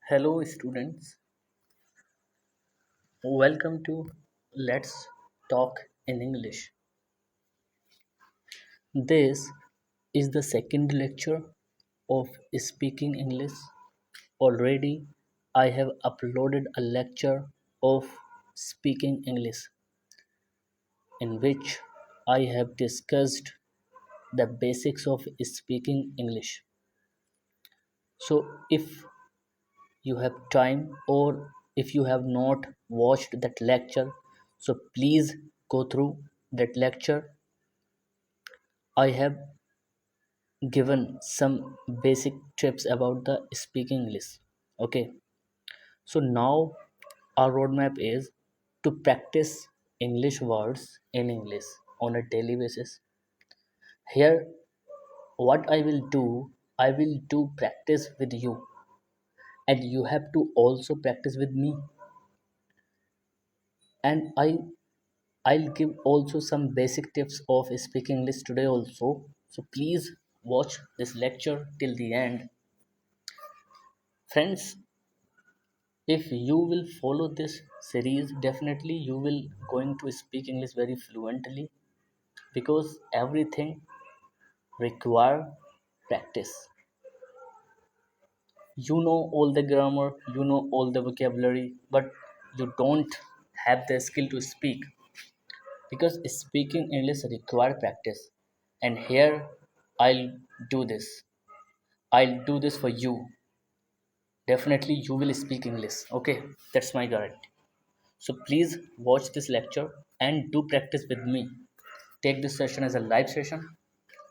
Hello, students. Welcome to Let's Talk in English. This is the second lecture of Speaking English. Already, I have uploaded a lecture of Speaking English in which I have discussed the basics of speaking English. So, if you have time or if you have not watched that lecture, so please go through that lecture. I have given some basic tips about the speaking English. Okay, so now our roadmap is to practice English words in English on a daily basis. Here, what I will do practice with you, and you have to also practice with me. And I'll give also some basic tips of speaking English today also. So please watch this lecture till the end. Friends, if you will follow this series, definitely you will going to speak English very fluently because everything require practice. You know all the grammar, you know all the vocabulary, but you don't have the skill to speak because speaking English require practice. And here I'll do this. I'll do this for you. Definitely you will speak English. Okay, that's my guarantee. So please watch this lecture and do practice with me. Take this session as a live session.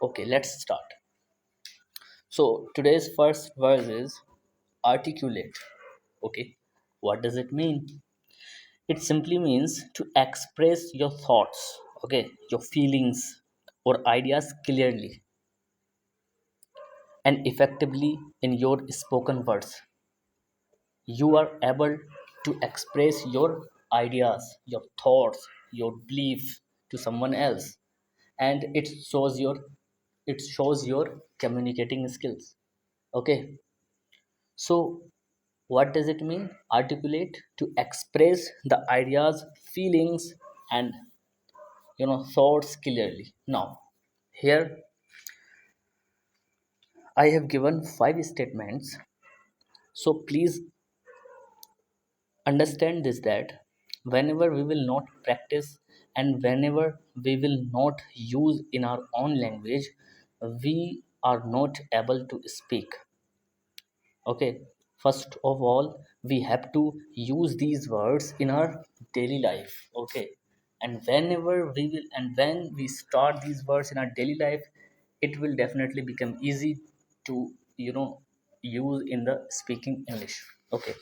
Okay, let's start. So today's first verse is articulate. Okay, what does it mean? It simply means to express your thoughts, okay, your feelings or ideas clearly and effectively in your spoken words. You are able to express your ideas, your thoughts, your beliefs to someone else, and it shows your communicating skills. Okay, so what does it mean? Articulate, to express the ideas, feelings, and thoughts clearly. Now, here I have given five statements. So please understand this, that whenever we will not practice and whenever we will not use in our own language, we are not able to speak. Okay, first of all, we have to use these words in our daily life. Okay, and when we start these words in our daily life, it will definitely become easy to use in the speaking English. Okay,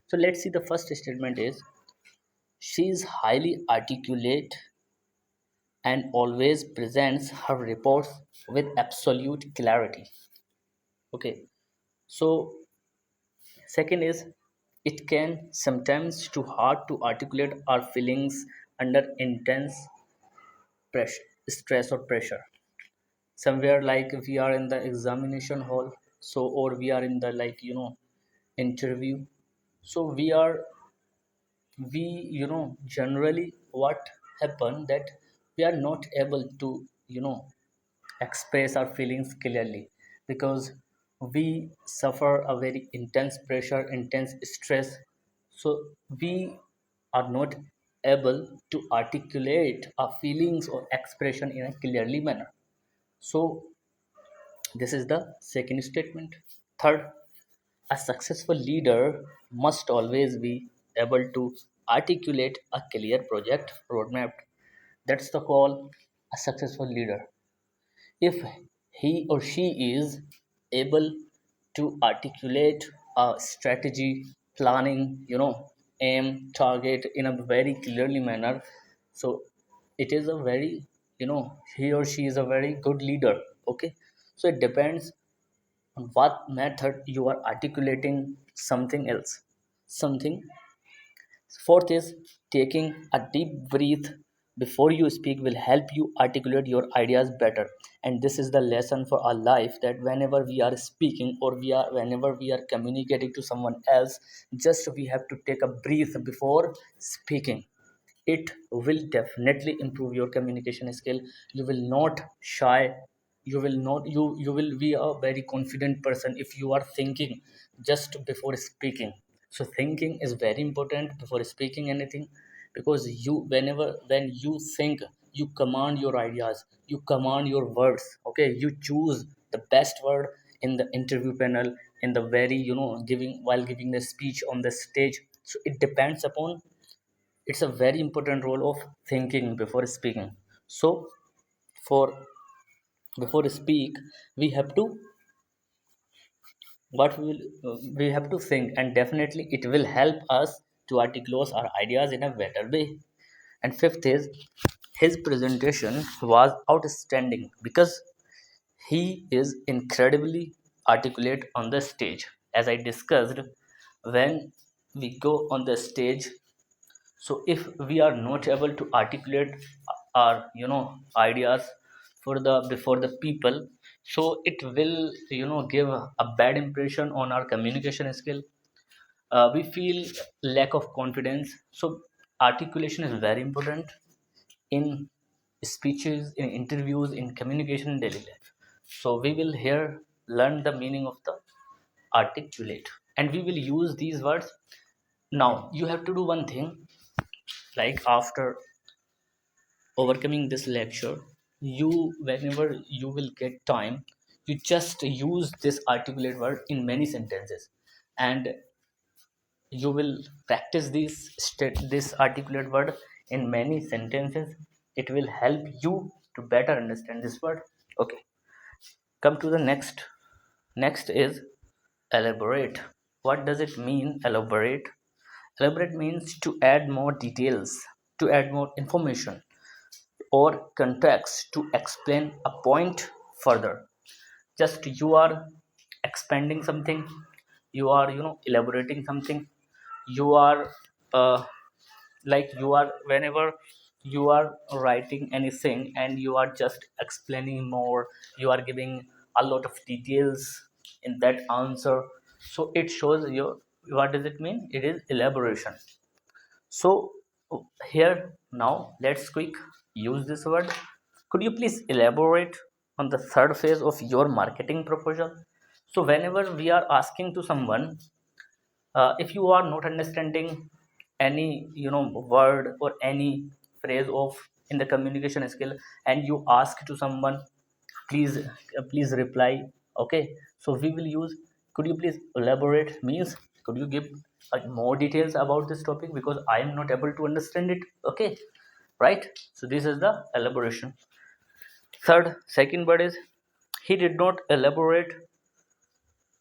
so let's see. The first statement is, she is highly articulate and always presents her reports with absolute clarity. Okay, so second is, it can sometimes too hard to articulate our feelings under intense pressure, stress or pressure. Somewhere like we are in the examination hall, so or we are in the interview. So we generally what happen that we are not able to express our feelings clearly because we suffer a very intense pressure, intense stress. So we are not able to articulate our feelings or expression in a clearly manner. So this is the second statement. Third, a successful leader must always be able to articulate a clear project roadmap. That's the call a successful leader. If he or she is able to articulate a strategy, planning, aim, target in a very clearly manner, so it is a very, he or she is a very good leader. Okay, so it depends on what method you are articulating something else. Something. Fourth is taking a deep breath before you speak will help you articulate your ideas better. And this is the lesson for our life, that whenever we are speaking, or whenever we are communicating to someone else, just we have to take a breath before speaking. It will definitely improve your communication skill. You will not shy, you will not you will be a very confident person if you are thinking just before speaking. So thinking is very important before speaking anything, because you, when you think, you command your ideas, you command your words. Okay, you choose the best word in the interview panel, in the very, giving, while giving the speech on the stage. So it depends upon, it's a very important role of thinking before speaking. So for before speak, we have to, we have to think, and definitely it will help us to articulate our ideas in a better way. And fifth is, his presentation was outstanding because he is incredibly articulate on the stage. As I discussed, when we go on the stage, so if we are not able to articulate our, ideas for the before the people, so it will, give a bad impression on our communication skill. We feel lack of confidence. So articulation is very important in speeches, in interviews, in communication in daily life. So we will here learn the meaning of the articulate, and we will use these words. Now you have to do one thing, like after overcoming this lecture, you, whenever you will get time, you just use this articulate word in many sentences, and you will practice this articulate word in many sentences. It will help you to better understand this word. Okay, come to the next is elaborate. What does it mean, elaborate? Elaborate means to add more details, to add more information or context, to explain a point further. Just you are expanding something, you are, elaborating something. You are, like you are, whenever you are writing anything and you are just explaining more, you are giving a lot of details in that answer. So it shows your, what does it mean? It is elaboration. So here now let's quick use this word. Could you please elaborate on the third phase of your marketing proposal? So whenever we are asking to someone, if you are not understanding any, word or any phrase of in the communication skill, and you ask to someone, please, please reply. Okay, so we will use, could you please elaborate, means could you give more details about this topic, because I am not able to understand it. Okay, right? So this is the elaboration. Second word is, he did not elaborate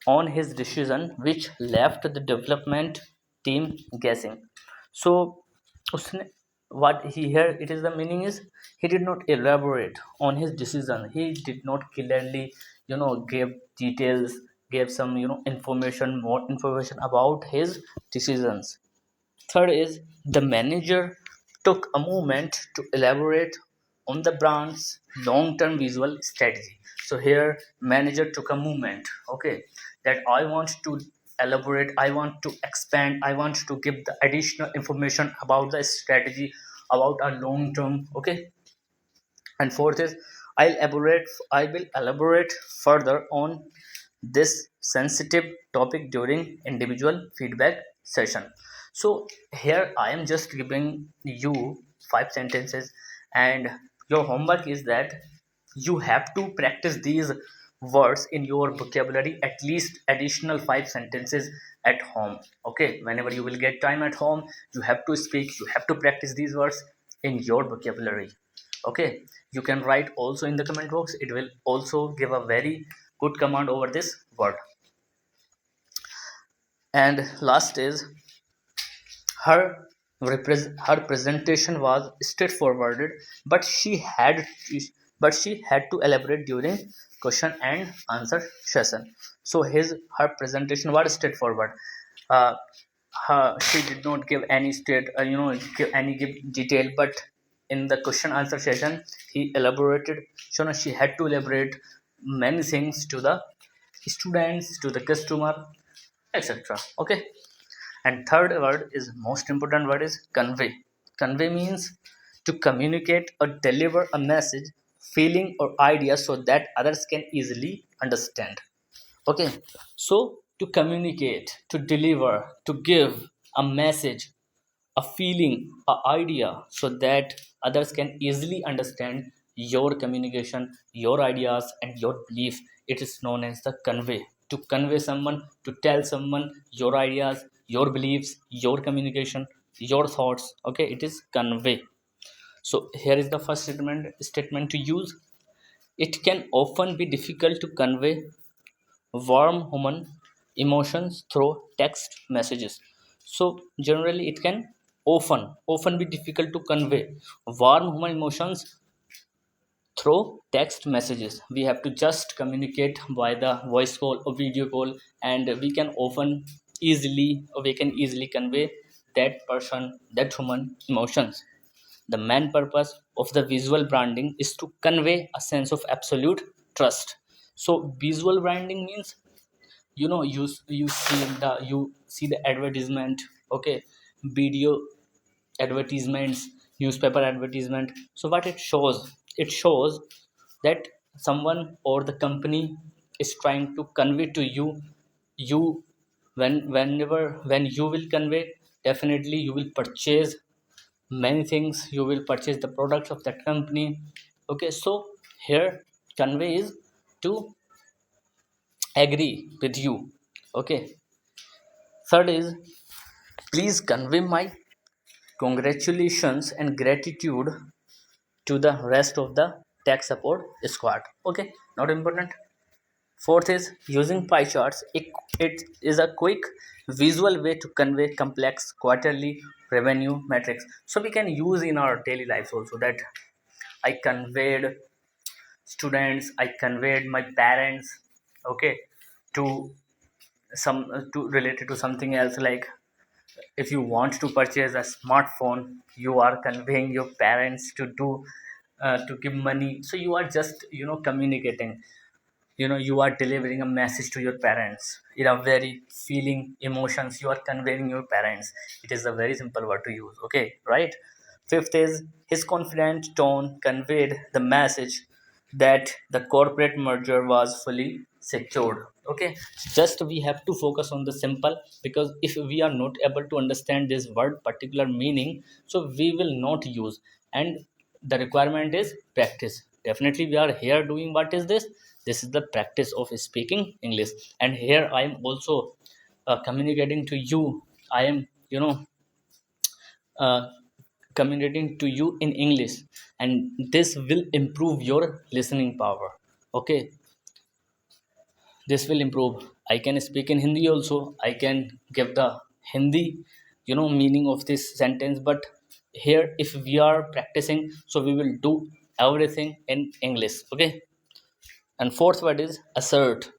on his decision, which left the development team guessing. So उसने, what he here, it is the meaning is, he did not elaborate on his decision, he did not clearly, give details, gave some, information, more information about his decisions. Third is, the manager took a moment to elaborate on the brand's long-term visual strategy. So here, manager took a moment, okay, that I want to elaborate, I want to expand, I want to give the additional information about the strategy, about a long-term, okay. And fourth is, I will elaborate further on this sensitive topic during individual feedback session. So here I am just giving you 5 sentences, and your homework is that you have to practice these words in your vocabulary, at least additional 5 sentences at home. Okay, whenever you will get time at home, you have to speak, you have to practice these words in your vocabulary. Okay, you can write also in the comment box, it will also give a very good command over this word. And last is, her her presentation was straightforward, but she had to elaborate during question and answer session. So her presentation was straightforward. She did not give any give any give detail, but in the question answer session, he elaborated, she had to elaborate many things to the students, to the customer, etc. Okay. And third word is most important word is convey. Convey means to communicate or deliver a message, feeling or idea so that others can easily understand. Okay. So to communicate, to deliver, to give a message, a feeling, a idea so that others can easily understand your communication, your ideas and your belief, it is known as the convey. To convey someone, to tell someone your ideas, your beliefs, your communication, your thoughts, okay, it is convey. So here is the first statement to use. It can often be difficult to convey warm human emotions through text messages. So generally it can often be difficult to convey warm human emotions through text messages. We have to just communicate by the voice call or video call, and we can easily convey that person, that human emotions. The main purpose of the visual branding is to convey a sense of absolute trust. So visual branding means, you see the advertisement, okay, video advertisements, newspaper advertisement. So what it shows, it shows that someone or the company is trying to convey to you when you will convey, definitely you will purchase many things, you will purchase the products of that company. Okay. So here convey is to agree with you. Okay. Third is, please convey my congratulations and gratitude to the rest of the tech support squad. Okay, not important. Fourth is using pie charts. It is a quick visual way to convey complex quarterly revenue metrics. So we can use in our daily lives also, that I conveyed students, I conveyed my parents, okay, to to related to something else, like if you want to purchase a smartphone, you are conveying your parents to do to give money. So you are just communicating, you are delivering a message to your parents in a very feeling emotions, you are conveying your parents. It is a very simple word to use. Okay, right. Fifth is, his confident tone conveyed the message that the corporate merger was fully secured. Okay, just we have to focus on the simple, because if we are not able to understand this word particular meaning, so we will not use. And the requirement is practice. Definitely we are here doing what is this, this is the practice of speaking English. And here I am also communicating to you, I am uh, communicating to you in English, and this will improve your listening power. Okay, this will improve. I can speak in Hindi also, I can give the Hindi meaning of this sentence, but here if we are practicing, so we will do everything in English. Okay. And fourth word is assert.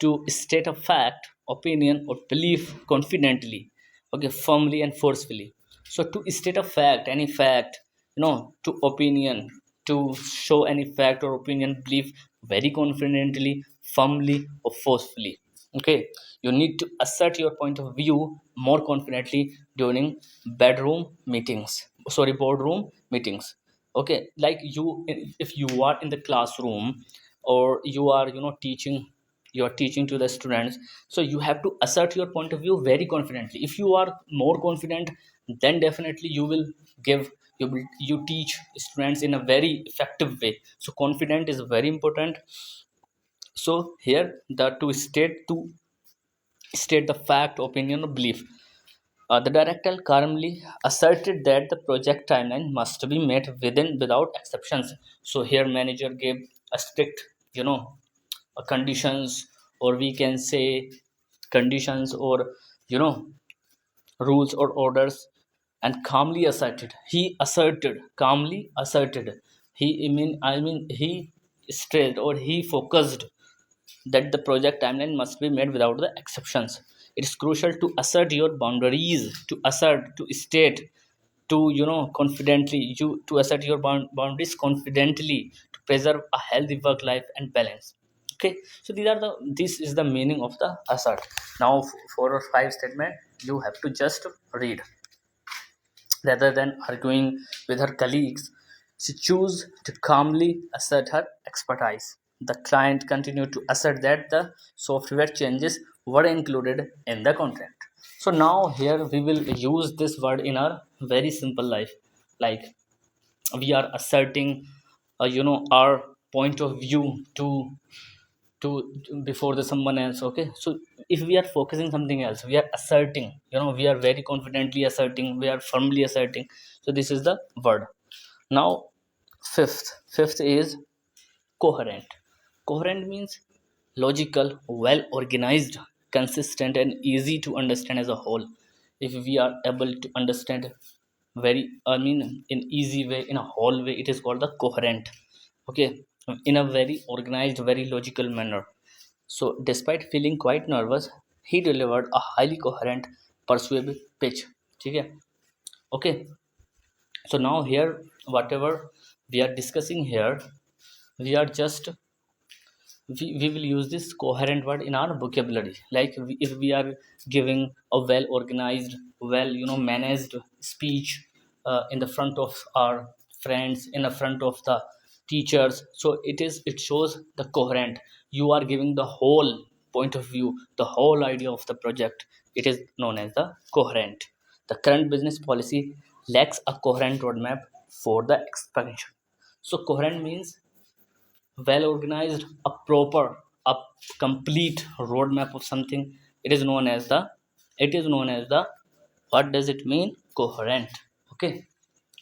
To state a fact, opinion, or belief confidently, okay, firmly and forcefully. So to state a fact, any fact, to opinion, to show any fact or opinion, belief very confidently, firmly, or forcefully. Okay, you need to assert your point of view more confidently during boardroom meetings. Okay, like if you are in the classroom, or you are teaching, you are teaching to the students, so you have to assert your point of view very confidently. If you are more confident, then definitely you teach students in a very effective way. So confident is very important. So here the to state the fact, opinion, or belief. The director calmly asserted that the project timeline must be met without exceptions. So here manager gave a strict, conditions, or we can say conditions, or you know rules or orders, and calmly asserted, he stressed, or he focused that the project timeline must be made without the exceptions. It is crucial to assert your boundaries, to state to confidently you to assert your boundaries confidently to preserve a healthy work life and balance. Okay, so this is the meaning of the assert. Now, four or five statement you have to just read. Rather than arguing with her colleagues, she chose to calmly assert her expertise. The client continued to assert that the software changes were included in the contract. So now here we will use this word in our very simple life. Like, we are asserting our point of view to before the someone else. Okay, so if we are focusing something else, we are asserting, we are very confidently asserting, we are firmly asserting. So this is the word. Now, fifth is coherent. Coherent means logical, well organized, consistent, and easy to understand as a whole. If we are able to understand very, I mean, in easy way, in a whole way, it is called the coherent. Okay, in a very organized, very logical manner. So despite feeling quite nervous, he delivered a highly coherent, persuasive pitch. Okay. Okay, so now here, whatever we are discussing here, we are just we will use this coherent word in our vocabulary. Like, if we are giving a well organized, well, managed speech in the front of our friends, in the front of the teachers, so it shows the coherent. You are giving the whole point of view, the whole idea of the project. It is known as the coherent. The current business policy lacks a coherent roadmap for the expansion. So coherent means well organized, a proper, a complete roadmap of something. It is known as the what does it mean? Coherent. Okay,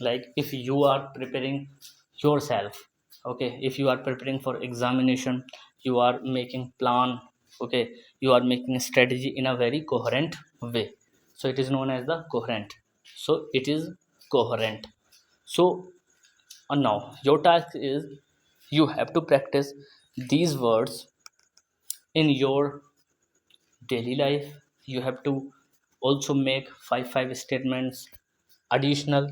like if you are preparing yourself, okay, if you are preparing for examination, you are making plan. Okay, you are making a strategy in a very coherent way, so it is known as the coherent. So it is coherent. So now your task is, you have to practice these words in your daily life. You have to also make five statements additional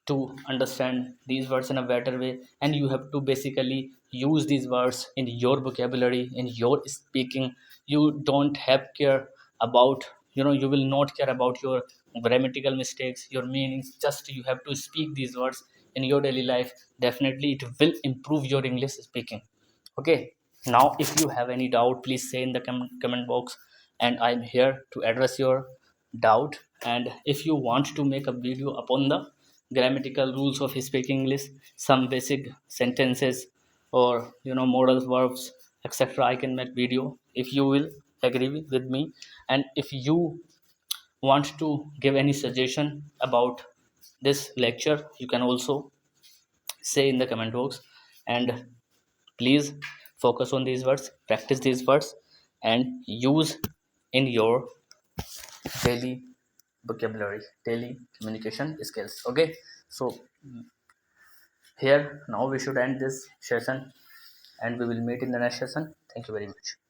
to understand these words in a better way, and you have to basically use these words in your vocabulary, in your speaking. You don't have care about, you will not care about your grammatical mistakes, your meanings. Just you have to speak these words in your daily life. Definitely it will improve your English speaking. Okay, now if you have any doubt, please say in the comment box, and I'm here to address your doubt. And if you want to make a video upon the grammatical rules of speaking English, some basic sentences, or modal verbs, etc., I can make video if you will agree with me. And if you want to give any suggestion about this lecture, you can also say in the comment box. And please focus on these words, practice these words, and use in your daily vocabulary, daily communication skills. Okay, so here now we should end this session, and we will meet in the next session. Thank you very much.